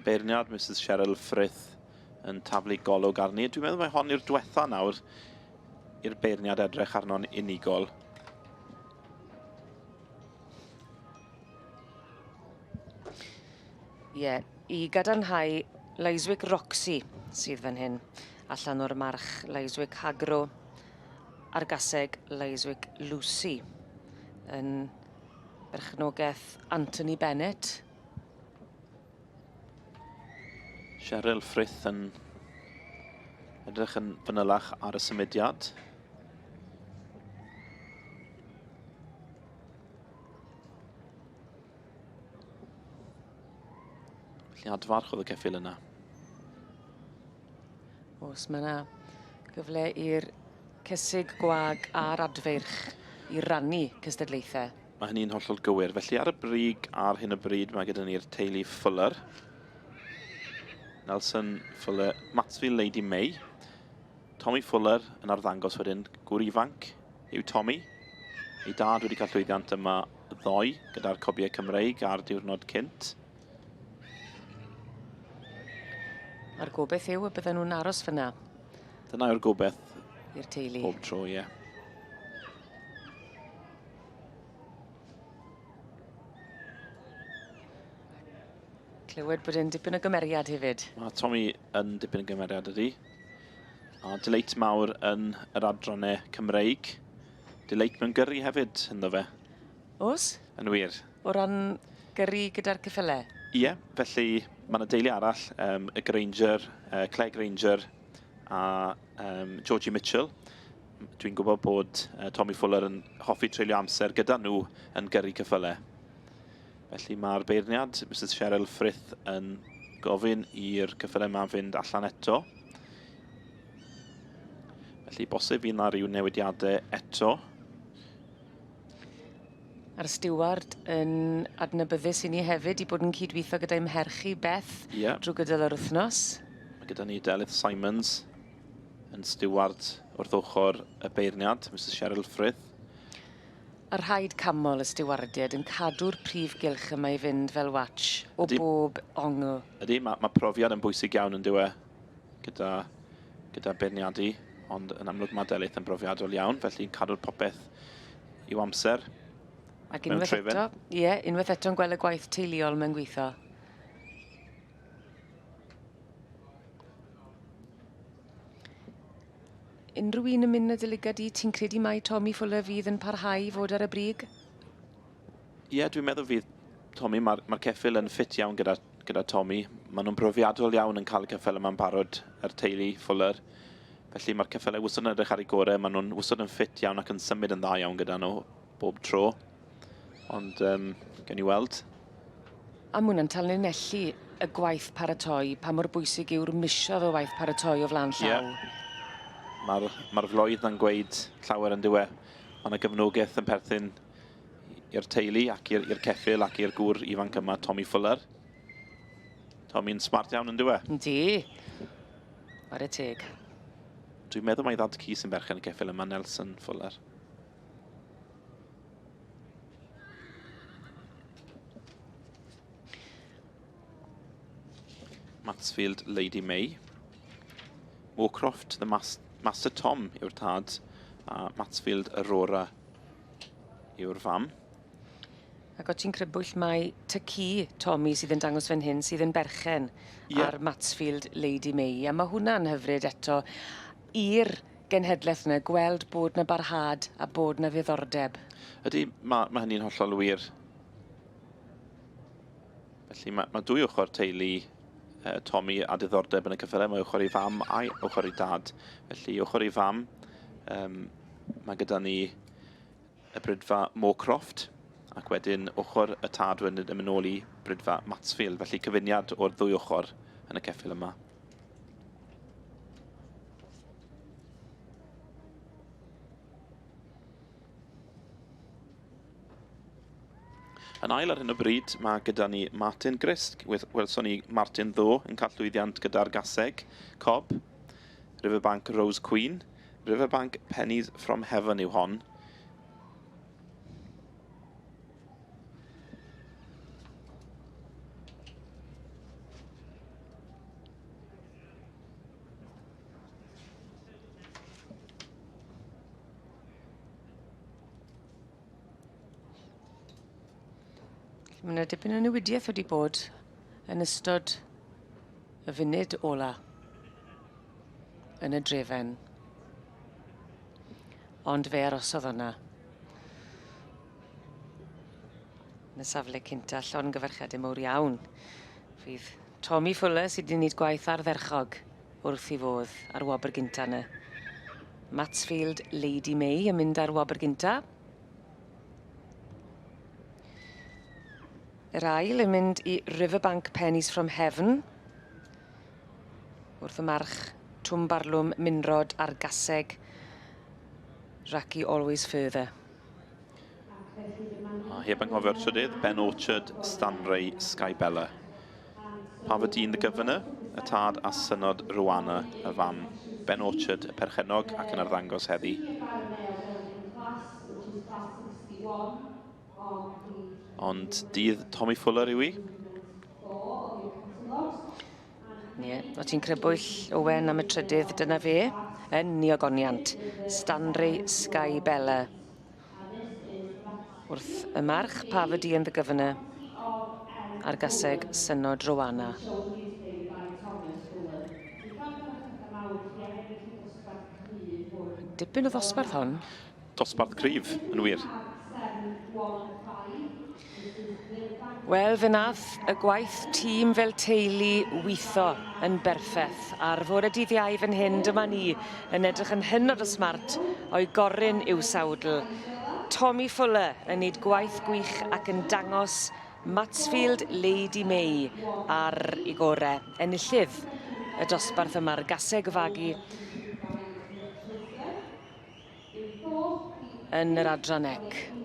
beirniad Mrs Cheryl Frith yn taflu golwg arni. Dwi'n meddwl mai hon yw'r diwetha nawr i'r beirniad edrych arno'n unigol. Ie, i gadarnhau Laeswick Roxy sydd fan hyn, allan o'r march Laeswick Hagro a'r gaseg Laeswick Lucy yn berchnogaeth Anthony Bennett. Cheryl Frith yn edrych yn fanylach ar y symudiad. Felly adfarch oedd y ceffil yna. Os mae yna gyfle i'r Caseg Gwag a'r adfeirch i rannu cystadlaethau. Mae hynny'n hollol gywir. Felly ar y brig ar hyn o bryd mae gyda ni'r teulu Fuller. Nelson Fuller, Matsfield Lady May. Tommy Fuller yn arddangos wedyn. Gŵr ifanc yw Tommy. Ei dad wedi cael llwyddiant yma ddoe gyda'r cobiau Cymreig ar diwrnod cynt. A'r gobeith yw y bydden nhw'n aros fyna. Dyna yw'r gobeith i'r teulu. Bob tro, ie. Clywed bod e'n dipyn o gymeriad hefyd. Mae Tommy yn dipyn o gymeriad ydy. A dyleit mawr yn yr adrannau Cymreig. Dyleit mewn gyrru hefyd ynddo fe. Os? Yn wir. O ran gyrru gyda'r ceffylau? Ie, felly mae yna deulu arall, y Granger, Claire Granger a Georgie Mitchell. Dwi'n gwybod bod Tommy Fuller yn hoffi treulio amser gyda nhw yn gyrru ceffylau. Felly mae'r beirniad, Mrs Cheryl Frith, yn gofyn i'r ceffylau yma fynd allan eto. Felly bosib fydd yna ryw newidiadau eto. A'r steward yn adnabyddus i ni hefyd i bod yn cydweithio gyda'i mherchu Beth drwy gydol yr wythnos. Mae gyda ni Delyth Simons yn steward wrth ochr y beirniad, Mrs Cheryl Frith. A'r rhaid camol y stewardiad yn cadw'r prif gylch yma i fynd fel watch o bob ongl. Ydy, mae profiad yn bwysig iawn yn dywe gyda beirniadu, ond yn amlwg mae Delyth yn brofiadol iawn, felly cadw'r popeth i'w amser. Ac unwaith eto, ie, unwaith eto'n gweld y gwaith teuluol mewn gweithio. Unrhyw un yn mynd y diligad i, ti'n credu mai Tommy Fuller fydd yn parhau i fod ar y brig? Ie, dwi'n meddwl fydd Tommy, mae'r ceffil yn ffit iawn gyda Tommy. Maen nhw'n brofiadol iawn yn cael y ceffil yma'n barod ar teulu Fuller. Felly mae'r ceffylau wastad yn edrych ar ei gorau, maen nhw'n wastad yn ffit iawn ac yn symud yn dda iawn gyda nhw bob tro. Ond gen i weld. A mwyn yn tallinellu y gwaith paratoi, pa mor bwysig yw'r misiodd o waith paratoi o flan llaw? Mae'r floedd yn gweud llawer yn diwe. Mae yna gefnogaeth yn perthyn i'r teulu ac i'r ceffil ac i'r gŵr ifanc yma, Tommy Fuller. Tommy'n smart iawn yn diwe. Yndi. Ar y teg. Dwi'n meddwl mai ddad cu sy'n berchen y ceffil yma, Nelson Fuller. Matsfield Lady May. Moorcroft, the Master Tom yw'r tad, a Matsfield Aurora yw'r fam. Ac o ti'n crybwyll mai tycu Tommy sydd yn dangos fan hyn sydd yn berchen ar Matsfield Lady May. A mae hwnna'n hyfryd eto i'r genhedlaeth yna gweld bod na barhad a bod na ddiddordeb. Ydy, mae hynny'n hollol wir. Felly mae dwy ochr teulu Tommy a diddordeb yn y cyffylau. Mae ochr i fam a ochr i dad. Felly ochr i fam, mae gyda ni y brydfa Moorcroft, ac wedyn ochr y tad wedyn yn mynd nôl i brydfa Matsfield. Felly cyfuniad o'r ddwy ochr yn y ceffil yma. Yn ail ar hyn o bryd, mae gyda ni Martin Grist. Welson ni Martin Ddo yn cael llwyddiant gyda'r Caseg Cob. Riverbank Rose Queen. Riverbank Pennies from Heaven yw hon. Mae yna dipyn o newidiaeth wedi bod yn ystod y funud ola yn y drefen. Ond fe arosodd hwnna. Yn y safle cynta, llongyfarchiadau mawr iawn. Fydd Tommy Fuller sydd wedi gwneud gwaith ardderchog wrth i fodd ar wobr gynta yna. Matsfield Lady May yn mynd ar wobr gynta. Yr ail yn mynd i Riverbank Pennies from Heaven. Wrth y march Twmbarlwm Minrod ar Gaseg. Raki Always Further. A heb anghofio'r trydydd, Ben Orchard, Stanray, Sky Bella. Pafod un y gyfyna, y tad a synod Rwana, y fam. Ben Orchard, y perchenog ac yn arddangos heddi. Ond dydd Tommy Fuller yw i. Ie, o ti'n crybwyll Owen am y trydydd, dyna fe, yn neogoniant, Stanray Sky Bella. Wrth y march Pafod un y gyfyna ar Gaseg synod Rwana. Dipyn o ddosbarth hon. Dosbarth cryf, yn wir. Wel, fe nath y gwaith tîm fel teulu weitho yn berffeth. Ar fore dydd Iau fan hyn, dyma ni yn edrych yn hynod o smart o'i goryn i'w sawdl. Tommy Fuller yn neud gwaith gwych ac yn dangos Matsfield Lady May ar ei gorau. Enillydd y dosbarth yma'r Caseg Fagu yn yr adran ec.